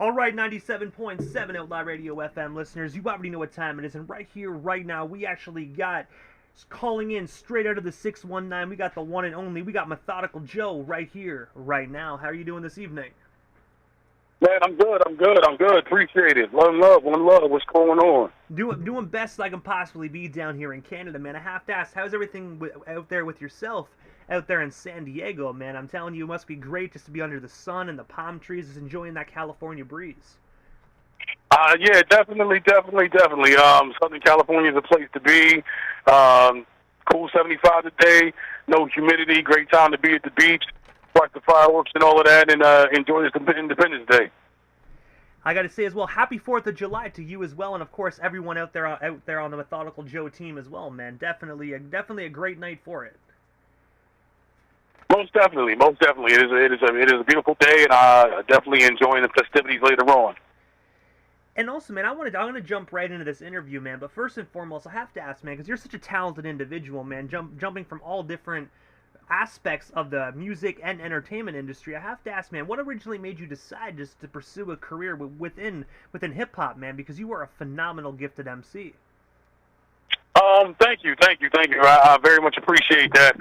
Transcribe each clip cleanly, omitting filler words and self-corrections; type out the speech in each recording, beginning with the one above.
All right, 97.7 Outlaw Radio FM listeners, you already know what time it is, and right here, right now, we actually got calling in straight out of the 619. We got the one and only. We got Mythodical Joe right here, right now. How are you doing this evening? Man, I'm good. Appreciate it. One love. What's going on? Doing best I can possibly be down here in Canada, man. I have to ask, how's everything out there with yourself out there in San Diego, man? I'm telling you, it must be great just to be under the sun and the palm trees, just enjoying that California breeze. Yeah, definitely. Southern California is a place to be. Cool 75 today, no humidity, great time to be at the beach, watch the fireworks and all of that, and enjoy this Independence Day. I got to say as well, happy 4th of July to you as well, and of course everyone out there on the Mythodical Joe team as well, man. Definitely a great night for it. Most definitely. It is a beautiful day, and definitely enjoying the festivities later on. And also, man, I'm gonna jump right into this interview, man. But first and foremost, I have to ask, man, because you're such a talented individual, man, jumping from all different aspects of the music and entertainment industry. I have to ask, man, what originally made you decide just to pursue a career within hip hop, man? Because you are a phenomenal, gifted MC. Thank you. I very much appreciate that.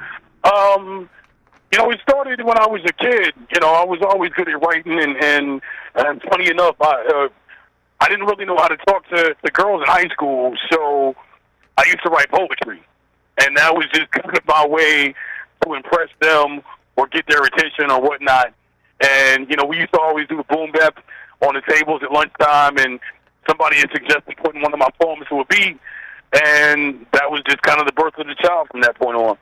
It started when I was a kid. I was always good at writing, and funny enough, I didn't really know how to talk to the girls in high school, so I used to write poetry, and that was just kind of my way to impress them or get their attention or whatnot. And we used to always do the boom bap on the tables at lunchtime, and somebody had suggested putting one of my poems to a beat, and that was just kind of the birth of the child from that point on.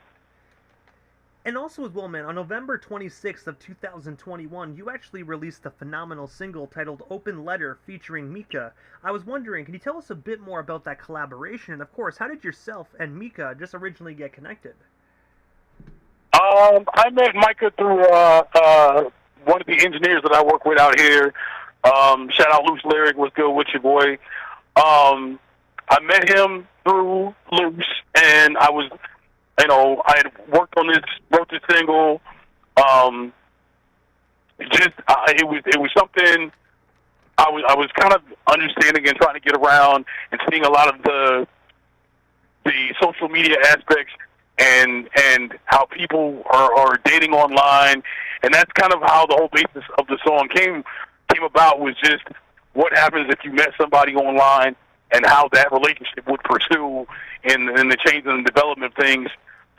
And also as well, man, on November 26th of 2021, you actually released a phenomenal single titled Open Letter featuring Mika. I was wondering, can you tell us a bit more about that collaboration? And of course, how did yourself and Mika just originally get connected? I met Micah through one of the engineers that I work with out here. Shout out Loose Lyric, what's good with your boy? I met him through Loose, and I had worked on wrote this single. It was something I was kind of understanding and trying to get around, and seeing a lot of the social media aspects and how people are dating online, and that's kind of how the whole basis of the song came about, was just what happens if you met somebody online and how that relationship would pursue in the change and development of things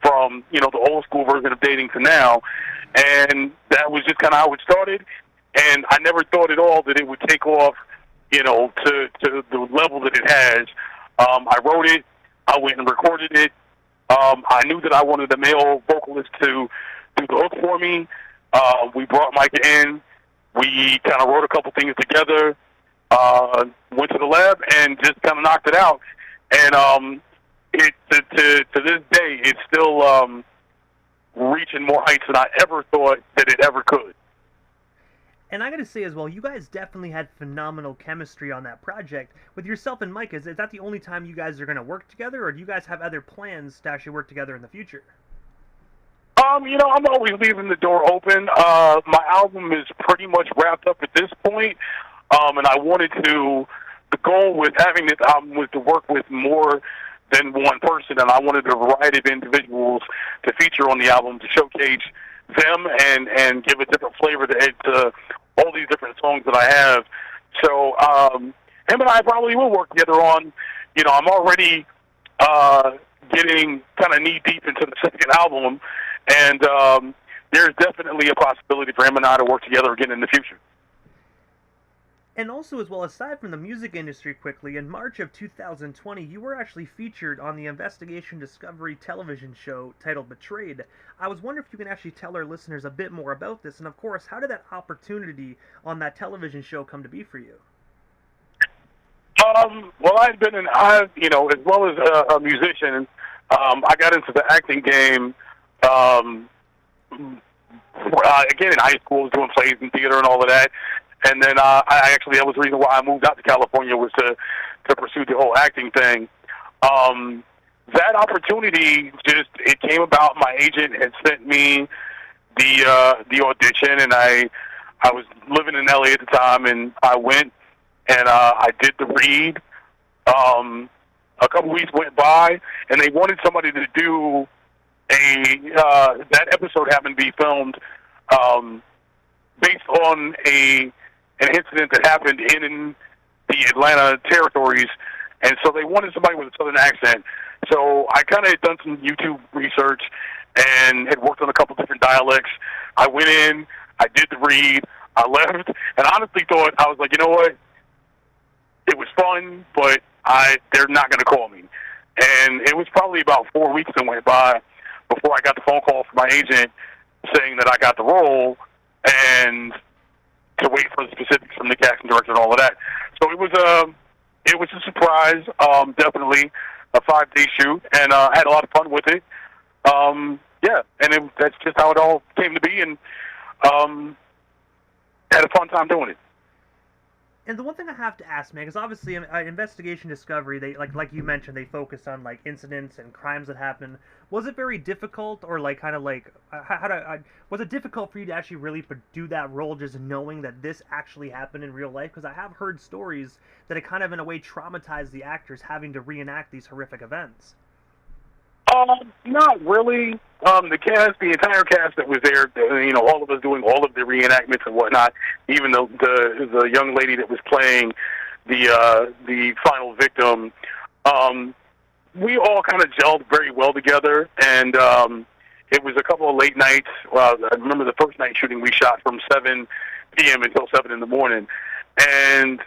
from the old school version of dating to now. And that was just kind of how it started, and I never thought at all that it would take off to the level that it has. I wrote it, I went and recorded it. I knew that I wanted a male vocalist to do the hook for me. We brought Micah in. We kind of wrote a couple things together, went to the lab, and just kind of knocked it out. And to this day, it's still reaching more heights than I ever thought that it ever could. And I gotta say as well, you guys definitely had phenomenal chemistry on that project. With yourself and Mike, is that the only time you guys are gonna work together, or do you guys have other plans to actually work together in the future? I'm always leaving the door open. My album is pretty much wrapped up at this point, and I wanted to. The goal with having this album was to work with more than one person, and I wanted a variety of individuals to feature on the album to showcase them and give a different flavor to all these different songs that I have. So him and I probably will work together on, I'm already getting kind of knee-deep into the second album, and there's definitely a possibility for him and I to work together again in the future. And also as well, aside from the music industry quickly, in March of 2020, you were actually featured on the Investigation Discovery television show titled Betrayed. I was wondering if you can actually tell our listeners a bit more about this, and of course, how did that opportunity on that television show come to be for you? Well, as well as a musician, I got into the acting game, again in high school, I was doing plays and theater and all of that. And then that was the reason why I moved out to California, was to pursue the whole acting thing. That opportunity it came about. My agent had sent me the audition, and I I was living in LA at the time, and I went and I did the read. A couple weeks went by, and they wanted somebody to do that episode happened to be filmed based on an incident that happened in the Atlanta territories, and so they wanted somebody with a southern accent. So I kind of had done some YouTube research and had worked on a couple different dialects. I went in, I did the read, I left, and honestly thought, I was like, you know what? It was fun, but they're not going to call me. And it was probably about 4 weeks that went by before I got the phone call from my agent saying that I got the role and to wait for the specifics from the casting director and all of that. So it was a surprise, definitely a 5-day shoot, and I had a lot of fun with it. Yeah, and that's just how it all came to be, and had a fun time doing it. And the one thing I have to ask, man, because obviously investigation discovery, they like you mentioned, they focus on like incidents and crimes that happen. Was it very difficult, or like kind of like was it difficult for you to actually really do that role, just knowing that this actually happened in real life? Because I have heard stories that it kind of in a way traumatized the actors having to reenact these horrific events. Not really. The entire cast that was there, all of us doing all of the reenactments and whatnot, even the young lady that was playing the final victim, we all kind of gelled very well together, and it was a couple of late nights. I remember the first night shooting we shot from 7 p.m. until 7 in the morning, and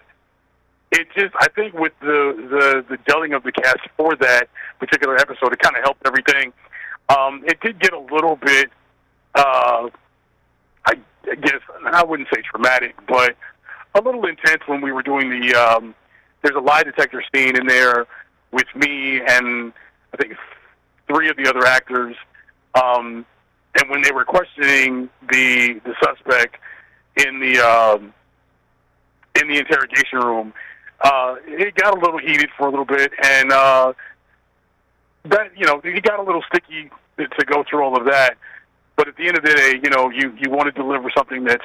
it just, I think with the gelling of the cast for that particular episode, it kind of helped everything. It did get a little bit, I guess, I wouldn't say traumatic, but a little intense when we were doing there's a lie detector scene in there with me and I think 3 of the other actors, and when they were questioning the suspect in the interrogation room, it got a little heated for a little bit, and it got a little sticky to go through all of that. But at the end of the day, you want to deliver something that's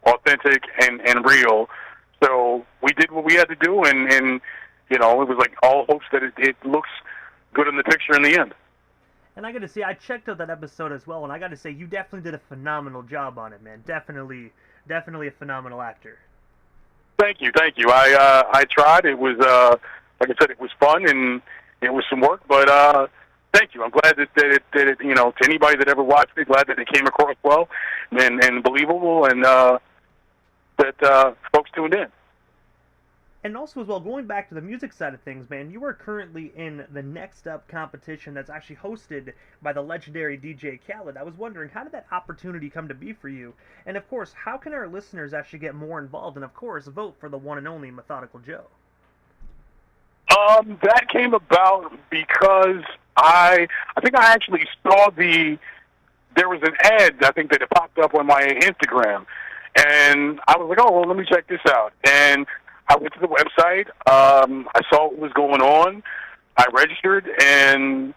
authentic and real. So we did what we had to do, and it was like all hopes that it looks good in the picture in the end. And I got to say, I checked out that episode as well, and I got to say, you definitely did a phenomenal job on it, man. Definitely a phenomenal actor. Thank you. I tried. It was, like I said, it was fun and it was some work, but thank you. I'm glad that it to anybody that ever watched it, glad that it came across well and believable, and that folks tuned in. And also as well, going back to the music side of things, man, you are currently in the Next Up competition that's actually hosted by the legendary DJ Khaled. I was wondering, how did that opportunity come to be for you? And of course, how can our listeners actually get more involved and of course vote for the one and only Mythodical Joe? That came about because I think I actually saw there was an ad, I think, that it popped up on my Instagram, and I was like, oh, well, let me check this out. And I went to the website, I saw what was going on, I registered, and,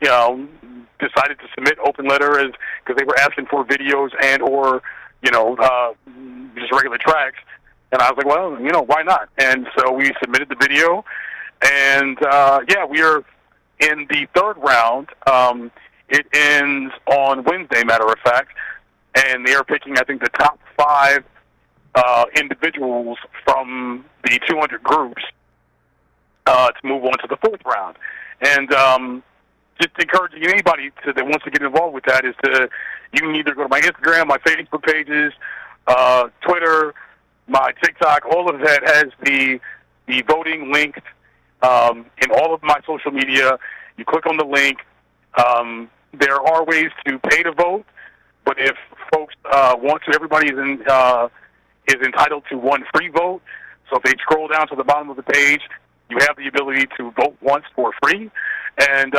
decided to submit open letter because they were asking for videos and or, just regular tracks. And I was like, well, why not? And so we submitted the video, and, we are in the 3rd round. It ends on Wednesday, matter of fact, and they are picking, I think, the top 5 individuals from the 200 groups to move on to the 4th round. And just encouraging anybody that wants to get involved with that is you can either go to my Instagram, my Facebook pages, Twitter, my TikTok, all of that has the voting linked in all of my social media. You click on the link. There are ways to pay to vote, but if folks want to, everybody is entitled to one free vote. So if they scroll down to the bottom of the page, you have the ability to vote once for free. And,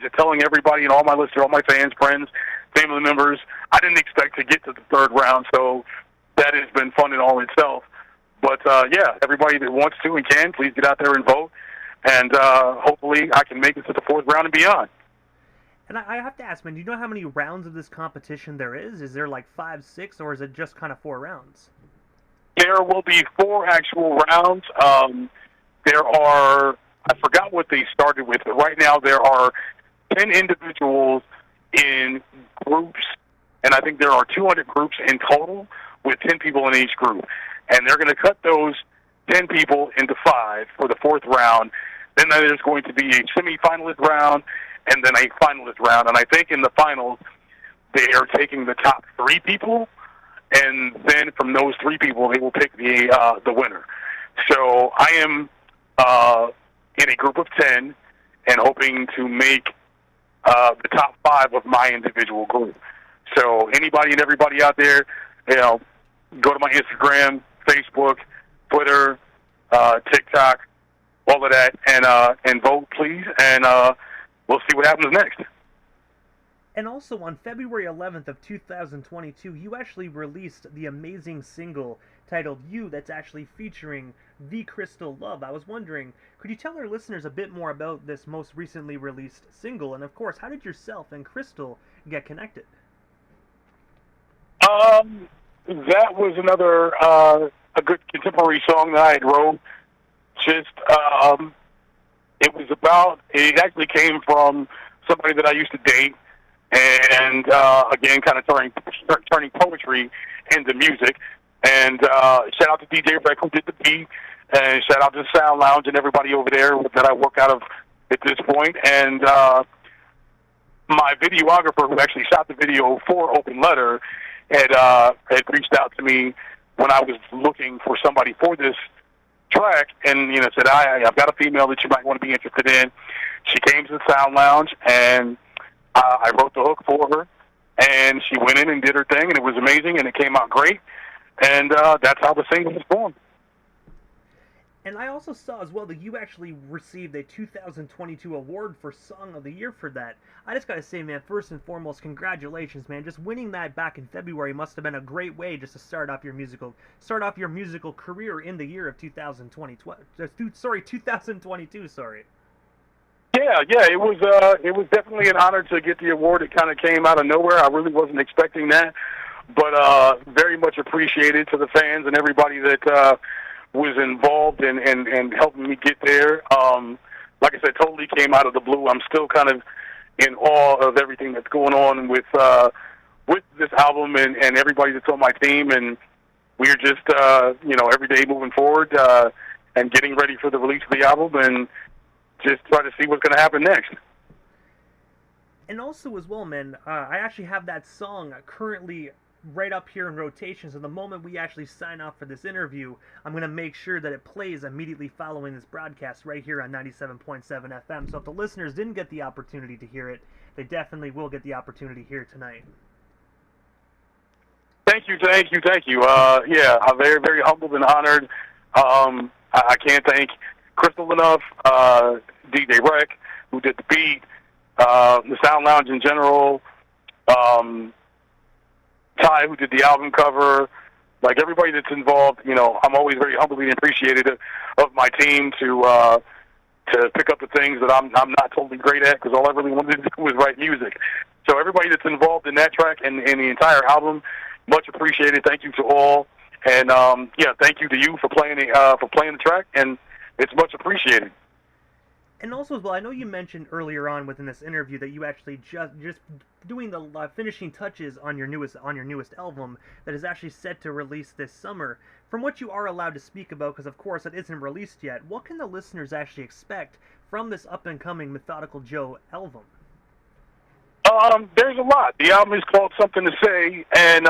just telling everybody and all my listeners, all my fans, friends, family members, I didn't expect to get to the 3rd round, so that has been fun in all itself. But, everybody that wants to and can, please get out there and vote. And hopefully I can make it to the 4th round and beyond. And I have to ask, man, do you know how many rounds of this competition there is? Is there like 5, 6, or is it just kind of 4 rounds? There will be 4 actual rounds. There are, I forgot what they started with, but right now there are 10 individuals in groups, and I think there are 200 groups in total with 10 people in each group. And they're going to cut those 10 people into 5 for the 4th round. Then there's going to be a semifinalist round and then a finalist round. And I think in the finals, they are taking the top 3 people, and then from those 3 people, they will pick the winner. So I am in a group of 10 and hoping to make the top 5 of my individual group. So anybody and everybody out there, go to my Instagram, Facebook, Twitter, TikTok, all of that, and vote, please, and we'll see what happens next. And also on February 11th of 2022, you actually released the amazing single titled You that's actually featuring the Crystal Love. I was wondering, could you tell our listeners a bit more about this most recently released single? And of course, how did yourself and Crystal get connected? That was another a good contemporary song that I had wrote. Just it actually came from somebody that I used to date, and again, kind of turning poetry into music. And shout out to DJ Breck who did the beat, and shout out to the Sound Lounge and everybody over there that I work out of at this point. And my videographer, who actually shot the video for Open Letter, had reached out to me when I was looking for somebody for this track, and said, I've got a female that you might want to be interested in. She came to the Sound Lounge, and I wrote the hook for her, and she went in and did her thing, and it was amazing, and it came out great, and that's how the single was born. And I also saw as well that you actually received a 2022 award for Song of the Year for that. I just gotta say, man, first and foremost, congratulations, man. Just winning that back in February must have been a great way just to start off your musical career in the year of 2022. Sorry. Yeah, it was definitely an honor to get the award. It kind of came out of nowhere. I really wasn't expecting that, but very much appreciated to the fans and everybody that was involved in helping me get there. Like I said, totally came out of the blue. I'm still kind of in awe of everything that's going on with this album and everybody that's on my team. And we're just, every day moving forward and getting ready for the release of the album and just try to see what's going to happen next. And also as well, man, I actually have that song currently right up here in rotation, so the moment we actually sign off for this interview, I'm going to make sure that it plays immediately following this broadcast right here on 97.7 FM. So if the listeners didn't get the opportunity to hear it, they definitely will get the opportunity here tonight. Thank you. I'm very, very humbled and honored. I can't thank Crystal enough, DJ Rec, who did the beat, the Sound Lounge in general, Ty, who did the album cover, like everybody that's involved. I'm always very humbly appreciated of my team to pick up the things that I'm not totally great at, because all I really wanted to do was write music. So everybody that's involved in that track and the entire album, much appreciated. Thank you to all, and thank you to you for playing the track, and it's much appreciated. And also as well, I know you mentioned earlier on within this interview that you actually just doing the finishing touches on your newest album that is actually set to release this summer. From what you are allowed to speak about, because of course it isn't released yet, what can the listeners actually expect from this up and coming Mythodical Joe album? There's a lot. The album is called Something to Say, and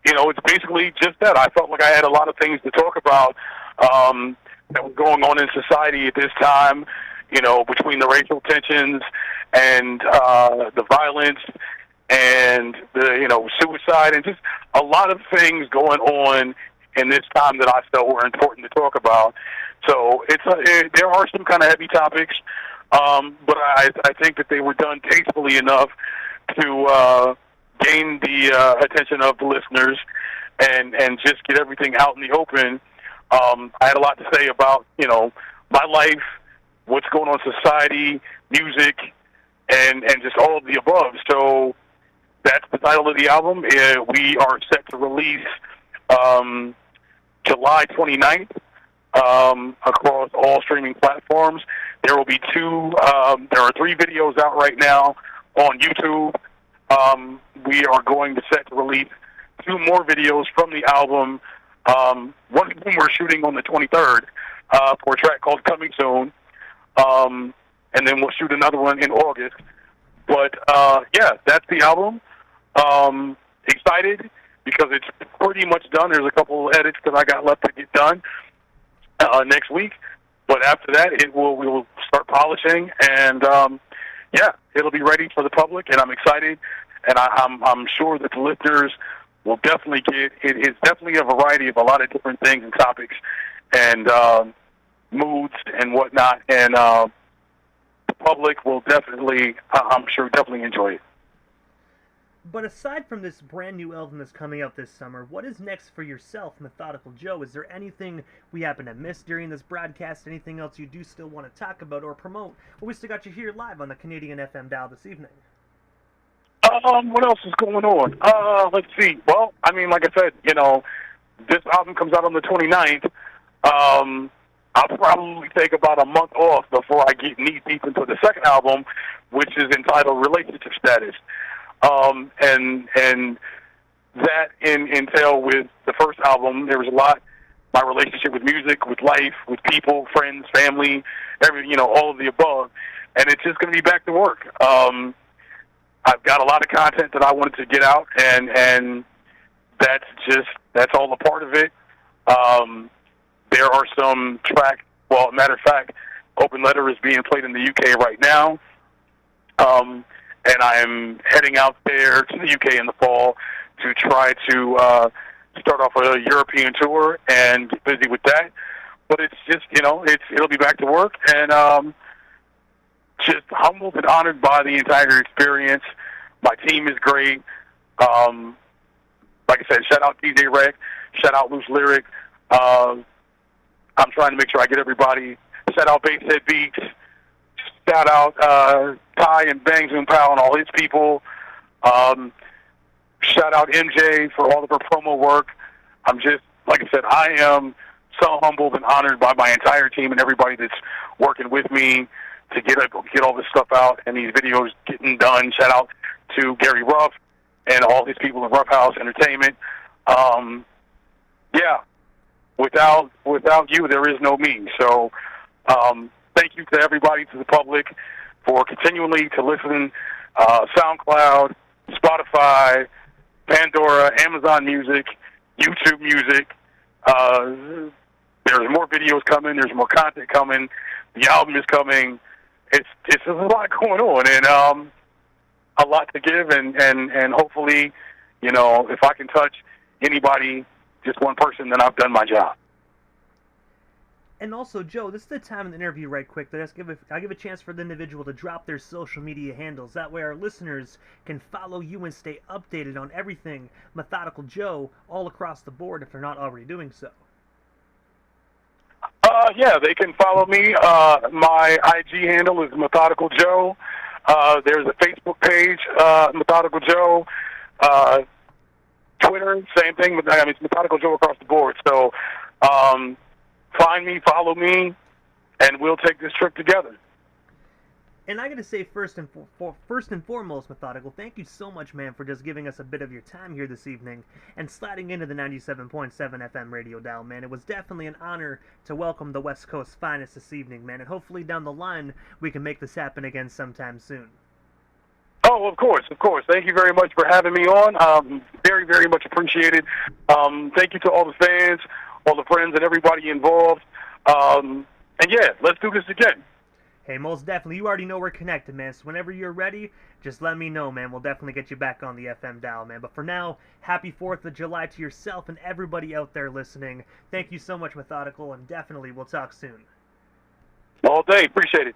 it's basically just that. I felt like I had a lot of things to talk about that were going on in society at this time. Between the racial tensions and the violence and the suicide and just a lot of things going on in this time that I felt were important to talk about. So there are some kind of heavy topics, but I think that they were done tastefully enough to gain the attention of the listeners and just get everything out in the open. I had a lot to say about my life, what's going on in society, music, and just all of the above. So that's the title of the album. We are set to release July 29th across all streaming platforms. There will be there are 3 videos out right now on YouTube. We are going to set to release 2 more videos from the album. One of them we're shooting on the 23rd for a track called Coming Soon. And then we'll shoot another one in August. But, yeah, that's the album. Excited because it's pretty much done. There's a couple of edits that I got left to get done next week. But after that, we will start polishing. And, yeah, it'll be ready for the public. And I'm excited. And I'm sure that the listeners will definitely get it. It's definitely a variety of a lot of different things and topics and moods and whatnot. And the public will definitely, I'm sure, definitely enjoy it. But aside from this brand new album that's coming out this summer, what is next for yourself, Mythodical Joe? Is there anything we happen to miss during this broadcast? Anything else you do still want to talk about or promote? Well, we still got you here live on the Canadian FM dial this evening. What else is going on? Let's see. Well, I mean, like I said, this album comes out on the 29th. I'll probably take about a month off before I get knee-deep into the second album, which is entitled Relationship Status. And that entail with the first album, there was a lot, my relationship with music, with life, with people, friends, family, all of the above. And it's just going to be back to work. I've got a lot of content that I wanted to get out, and that's all a part of it. There are some tracks, well, matter of fact, Open Letter is being played in the UK right now. And I'm heading out there to the UK in the fall to try to start off a European tour and get busy with that. But it's just, it'll be back to work, and just humbled and honored by the entire experience. My team is great. Like I said, shout out DJ Rec, shout out Loose Lyric. I'm trying to make sure I get everybody. Shout out Basshead Beats. Shout out Ty and Bang Zoom Pal and all his people. Shout out MJ for all of her promo work. I'm just, like I said, I am so humbled and honored by my entire team and everybody that's working with me to get all this stuff out and these videos getting done. Shout out to Gary Ruff and all his people at Rough House Entertainment. Yeah, without you, there is no me. So thank you to everybody, to the public, for continually to listen. SoundCloud, Spotify, Pandora, Amazon Music, YouTube Music. There's more videos coming. There's more content coming. The album is coming. It's a lot going on, and a lot to give, and hopefully, if I can touch anybody, just one person, then I've done my job. And also, Joe, this is the time in the interview right quick that I give a chance for the individual to drop their social media handles. That way our listeners can follow you and stay updated on everything Mythodical Joe all across the board if they're not already doing so. Yeah, they can follow me. My IG handle is Mythodical Joe. There's a Facebook page, Mythodical Joe. Twitter, same thing. It's Mythodical Joe across the board. So find me, follow me, and we'll take this trip together. And I got to say, first and foremost, Mythodical, thank you so much, man, for just giving us a bit of your time here this evening and sliding into the 97.7 FM radio dial, man. It was definitely an honor to welcome the West Coast's finest this evening, man, and hopefully down the line we can make this happen again sometime soon. Oh, of course. Thank you very much for having me on. Very, very much appreciated. Thank you to all the fans, all the friends, and everybody involved. And yeah, let's do this again. Hey, most definitely. You already know we're connected, man. So whenever you're ready, just let me know, man. We'll definitely get you back on the FM dial, man. But for now, happy 4th of July to yourself and everybody out there listening. Thank you so much, Mythodical, and definitely we'll talk soon. All day. Appreciate it.